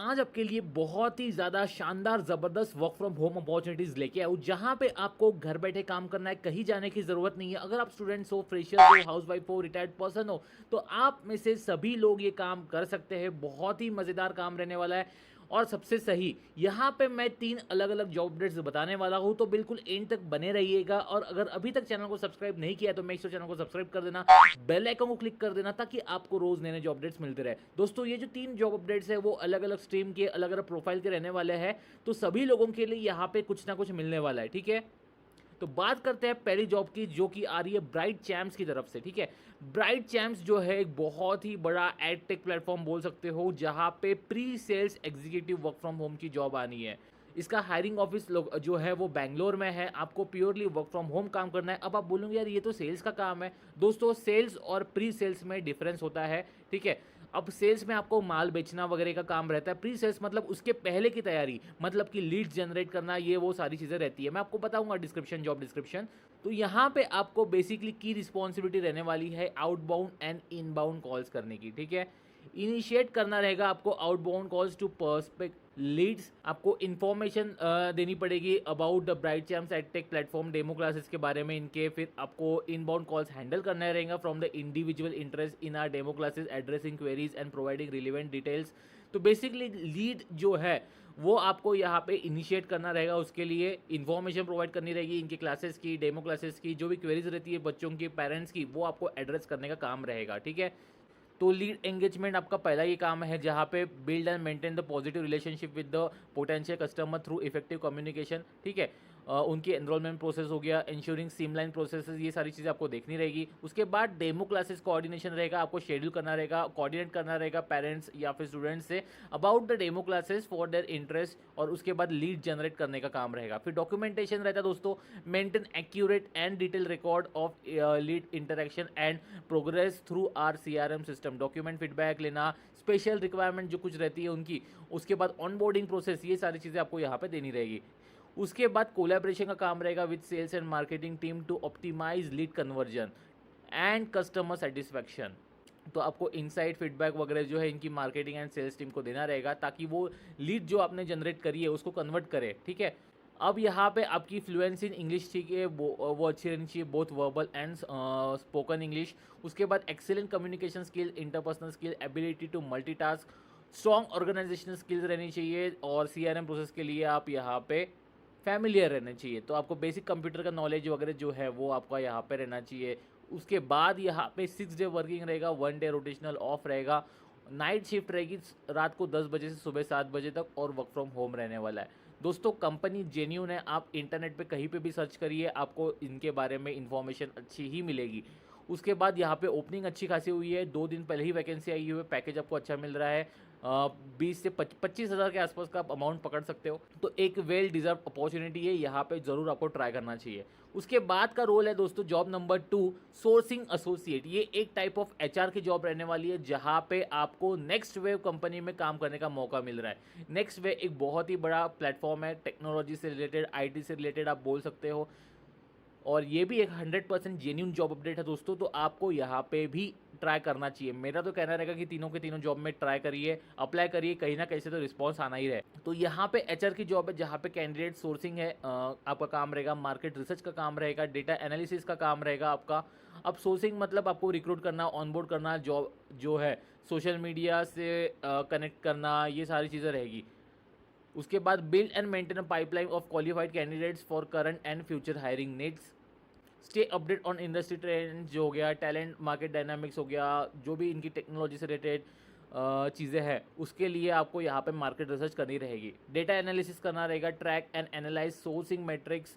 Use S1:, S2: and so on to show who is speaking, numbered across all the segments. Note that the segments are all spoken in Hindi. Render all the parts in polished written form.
S1: आज आपके लिए बहुत ही ज़्यादा शानदार ज़बरदस्त वर्क फ्रॉम होम अपॉर्चुनिटीज़ लेके आया हूँ, जहाँ पे आपको घर बैठे काम करना है, कहीं जाने की ज़रूरत नहीं है। अगर आप स्टूडेंट्स हो, फ्रेशर्स हो, हाउसवाइफ हो, रिटायर्ड पर्सन हो, तो आप में से सभी लोग ये काम कर सकते हैं। बहुत ही मज़ेदार काम रहने वाला है और सबसे सही, यहाँ पे मैं 3 अलग-अलग जॉब अपडेट्स बताने वाला हूँ, तो बिल्कुल एंड तक बने रहिएगा। और अगर अभी तक चैनल को सब्सक्राइब नहीं किया है, तो मेक श्योर चैनल को सब्सक्राइब कर देना, बेल आइकन को क्लिक कर देना, ताकि आपको रोज़ नए-नए जॉब अपडेट्स मिलते रहे। दोस्तों, ये जो 3 जॉब अपडेट्स हैं, वो अलग-अलग स्ट्रीम के, अलग-अलग प्रोफाइल के रहने वाले हैं, तो सभी लोगों के लिए यहाँ पे कुछ ना कुछ मिलने वाला है, ठीक है? तो बात करते हैं पहली जॉब की, जो कि आ रही है ब्राइट चैम्प्स की तरफ से, ठीक है। ब्राइट चैम्प्स जो है एक बहुत ही बड़ा एड टेक प्लेटफॉर्म बोल सकते हो, जहां पे pre sales executive work from home की जॉब आनी है। इसका हायरिंग ऑफिस जो है वो बैंगलोर में है। आपको प्योरली वर्क फ्रॉम होम काम करना है। अब आप बोलोगे यार ये तो सेल्स का काम है। दोस्तों, सेल्स और प्री सेल्स में डिफरेंस होता है, ठीक है। अब सेल्स में आपको माल बेचना वगैरह का काम रहता है। प्री सेल्स मतलब उसके पहले की तैयारी, मतलब कि लीड्स जनरेट करना, ये वो सारी चीज़ें रहती है। मैं आपको बताऊंगा डिस्क्रिप्शन, जॉब डिस्क्रिप्शन। तो यहाँ पे आपको बेसिकली की रिस्पॉन्सिबिलिटी रहने वाली है आउटबाउंड एंड इनबाउंड कॉल्स करने की, ठीक है। इनिशिएट करना रहेगा आपको outbound calls to perspective leads. आपको इन्फॉर्मेशन देनी पड़ेगी about the bright champs edtech platform, demo classes के बारे में इनके। फिर आपको इनबाउंड कॉल्स हैंडल करना रहेगा from the individual interest in are demo classes, addressing queries and providing relevant details. तो बेसिकली लीड जो है वो आपको यहाँ पे इनिशिएट करना रहेगा। उसके लिए इन्फॉर्मेशन प्रोवाइड करनी रहेगी इनके क्लासेस की, डेमो क्लासेस की, जो भी क्वेरीज रहती है बच्चों की, पेरेंट्स की, वो आपको एड्रेस करने का काम रहेगा, ठीक है। तो लीड एंगेजमेंट आपका पहला ये काम है, जहाँ पे build and maintain the positive relationship with the potential customer through effective communication, ठीक है। उनकी एनरोलमेंट प्रोसेस हो गया, इंश्योरिंग सीमलाइन प्रोसेस, ये सारी चीज़ें आपको देखनी रहेगी। उसके बाद डेमो क्लासेस कोऑर्डिनेशन रहेगा, आपको शेड्यूल करना रहेगा, कोऑर्डिनेट करना रहेगा पेरेंट्स या फिर students say about the demo classes for their interest. और उसके बाद लीड जनरेट करने का काम रहेगा। फिर डॉक्यूमेंटेशन रहता है दोस्तों, maintain accurate and detail record of lead interaction and progress through our CRM system. Document feedback लेना, स्पेशल रिक्वायरमेंट जो कुछ रहती है उनकी। उसके बाद ऑनबोर्डिंग प्रोसेस, ये सारी चीज़ें आपको यहाँ पे देनी रहेगी। उसके बाद कोलैबोरेशन का काम रहेगा with sales and marketing team to optimise lead conversion and customer satisfaction. तो आपको इनसाइड फीडबैक वगैरह जो है इनकी मार्केटिंग एंड सेल्स टीम को देना रहेगा, ताकि वो लीड जो आपने जनरेट करी है उसको कन्वर्ट करे, ठीक है। अब यहाँ पे आपकी फ्लुएंसी इन इंग्लिश, ठीक है, वो अच्छी रहनी चाहिए, both verbal and spoken English. उसके बाद excellent communication skill, interpersonal skill, ability to multitask, strong organisational skills रहनी चाहिए। और CRM प्रोसेस के लिए आप यहाँ पे फैमिलियर रहना चाहिए। तो आपको बेसिक कंप्यूटर का नॉलेज वगैरह जो है वो आपका यहाँ पे रहना चाहिए। उसके बाद यहाँ पे 6 डे वर्किंग रहेगा, 1 डे रोटेशनल ऑफ रहेगा। नाइट शिफ्ट रहेगी रात को 10 बजे से सुबह 7 बजे तक, और वर्क फ्रॉम होम रहने वाला है। दोस्तों, कंपनी जेन्यून है। आप इंटरनेट पे कहीं पे भी सर्च करिए, आपको इनके बारे में इंफॉर्मेशन अच्छी ही मिलेगी। उसके बाद यहाँ पे ओपनिंग अच्छी खासी हुई है, 2 दिन पहले ही वैकेंसी आई हुई है। पैकेज आपको अच्छा मिल रहा है, 20 से 25 हज़ार के आसपास का आप अमाउंट पकड़ सकते हो। तो एक वेल डिजर्व अपॉर्चुनिटी है, यहाँ पे ज़रूर आपको ट्राई करना चाहिए। उसके बाद का रोल है दोस्तों जॉब नंबर 2, सोर्सिंग एसोसिएट। ये एक टाइप ऑफ HR की जॉब रहने वाली है, जहाँ पे आपको नेक्स्ट वेव कंपनी में काम करने का मौका मिल रहा है। नेक्स्ट वेव एक बहुत ही बड़ा प्लेटफॉर्म है, टेक्नोलॉजी से रिलेटेड, IT से रिलेटेड आप बोल सकते हो। और ये भी एक 100% जेन्यून जॉब अपडेट है दोस्तों, तो आपको यहाँ पे भी ट्राई करना चाहिए। मेरा तो कहना रहेगा कि तीनों के तीनों जॉब में ट्राई करिए, अप्लाई करिए, कहीं ना कहीं से तो रिस्पॉन्स आना ही रहे। तो यहाँ पे HR की जॉब है, जहाँ पे कैंडिडेट सोर्सिंग है, आपका काम रहेगा, मार्केट रिसर्च का काम रहेगा, डेटा एनालिसिस का काम रहेगा आपका। अब सोर्सिंग मतलब आपको रिक्रूट करना, ऑनबोर्ड करना, जॉब जो है सोशल मीडिया से कनेक्ट करना, ये सारी चीज़ें रहेगी। उसके बाद build and maintain a pipeline of qualified candidates for current and future hiring needs. Stay update on industry trend जो हो गया, टैलेंट मार्केट डायनामिक्स हो गया, जो भी इनकी टेक्नोलॉजी से रिलेटेड चीज़ें हैं, उसके लिए आपको यहाँ पे मार्केट रिसर्च करनी रहेगी। डेटा एनालिसिस करना रहेगा, track and analyse sourcing metrics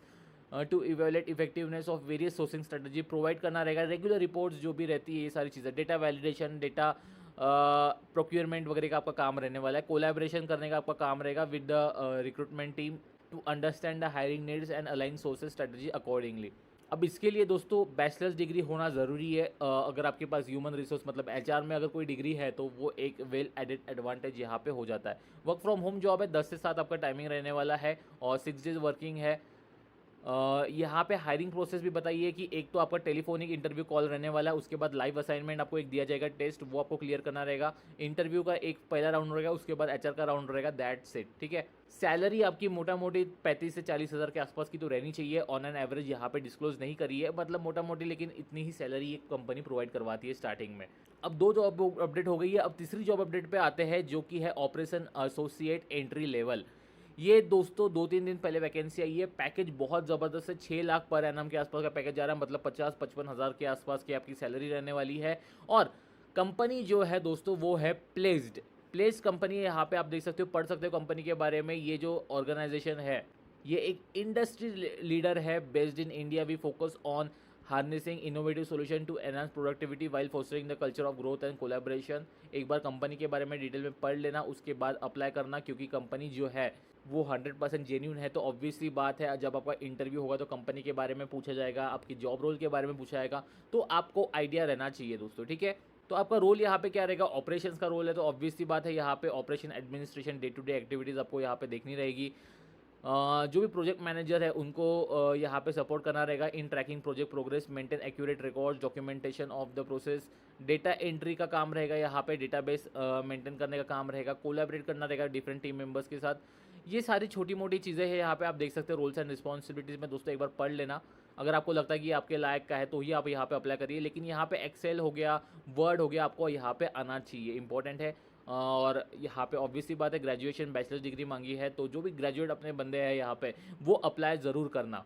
S1: to evaluate effectiveness of various sourcing strategy provide करना रहेगा। रेगुलर रिपोर्ट्स जो भी रहती है, ये सारी चीज़ें, डेटा वैलिडेशन, डेटा प्रोक्योरमेंट वगैरह का आपका काम रहने वाला है। कोलैबोरेशन करने का आपका काम रहेगा with the recruitment team to understand the hiring needs and align sources strategy accordingly. अब इसके लिए दोस्तों बैचलर्स डिग्री होना ज़रूरी है। अगर आपके पास ह्यूमन रिसोर्स मतलब HR में अगर कोई डिग्री है, तो वो एक वेल एडेड एडवांटेज यहाँ पे हो जाता है। वर्क फ्रॉम होम जॉब है, 10 से 7 आपका टाइमिंग रहने वाला है, और 6 डेज वर्किंग है। यहाँ पे हायरिंग प्रोसेस भी बताइए कि एक तो आपका टेलीफोनिक इंटरव्यू कॉल रहने वाला है, उसके बाद लाइव असाइनमेंट आपको एक दिया जाएगा टेस्ट, वो आपको क्लियर करना रहेगा। इंटरव्यू का एक पहला राउंड रहेगा, उसके बाद एचआर का राउंड रहेगा, दैट्स इट, ठीक है। सैलरी आपकी मोटा मोटी 35 से 40 हज़ार के आसपास की तो रहनी चाहिए, ऑन एन एवरेज यहाँ पे डिस्क्लोज नहीं करी है, मतलब मोटा मोटी, लेकिन इतनी ही सैलरी एक कंपनी प्रोवाइड करवाती है स्टार्टिंग में। अब दो जॉब अपडेट हो गई है, अब तीसरी जॉब अपडेट पे आते हैं जो कि है ऑपरेशन एसोसिएट एंट्री लेवल। ये दोस्तों 2-3 दिन पहले वैकेंसी आई है, पैकेज बहुत ज़बरदस्त है, 6 लाख पर एनम के आसपास का पैकेज आ रहा है, मतलब 50-55 हज़ार के आसपास की आपकी सैलरी रहने वाली है। और कंपनी जो है दोस्तों वो है प्लेस्ड कंपनी है, यहाँ पे आप देख सकते हो, पढ़ सकते हो कंपनी के बारे में। ये जो ऑर्गेनाइजेशन है ये एक इंडस्ट्री लीडर है, based in India. We focus on harnessing innovative solution to enhance productivity while fostering the culture of growth and collaboration. एक बार कंपनी के बारे में डिटेल में पढ़ लेना, उसके बाद अप्लाई करना, क्योंकि कंपनी जो है वो 100% जेन्यून है। तो ऑब्वियसली बात है, जब आपका इंटरव्यू होगा तो कंपनी के बारे में पूछा जाएगा, आपकी जॉब रोल के बारे में पूछा जाएगा, तो आपको आइडिया रहना चाहिए दोस्तों, ठीक है। तो आपका रोल यहाँ पे क्या रहेगा, ऑपरेशंस का रोल है, तो ऑब्वियसली बात है यहाँ पे operation administration day to day activities आपको यहाँ पे देखनी रहेगी। जो भी प्रोजेक्ट मैनेजर है उनको यहाँ पे सपोर्ट करना रहेगा in tracking project progress, maintain accurate records, documentation of the process, data entry का काम रहेगा, यहाँ पे डेटाबेस मेंटेन करने का काम रहेगा, कोलैबोरेट करना रहेगा डिफरेंट टीम मेंबर्स के साथ। ये सारी छोटी मोटी चीज़ें हैं, यहाँ पे आप देख सकते हैं रोल्स एंड रिस्पॉन्सिबिलिटीज़ में दोस्तों, एक बार पढ़ लेना। अगर आपको लगता है कि आपके लायक का है तो ही आप यहाँ पे अप्लाई करिए, लेकिन यहाँ पे एक्सेल हो गया, वर्ड हो गया, आपको यहाँ पे आना चाहिए, इंपॉर्टेंट है। और यहाँ पे ऑब्वियसली बात है, ग्रेजुएशन बैचलर डिग्री मांगी है, तो जो भी ग्रेजुएट अपने बंदे हैं यहाँ पे वो अप्लाई ज़रूर करना।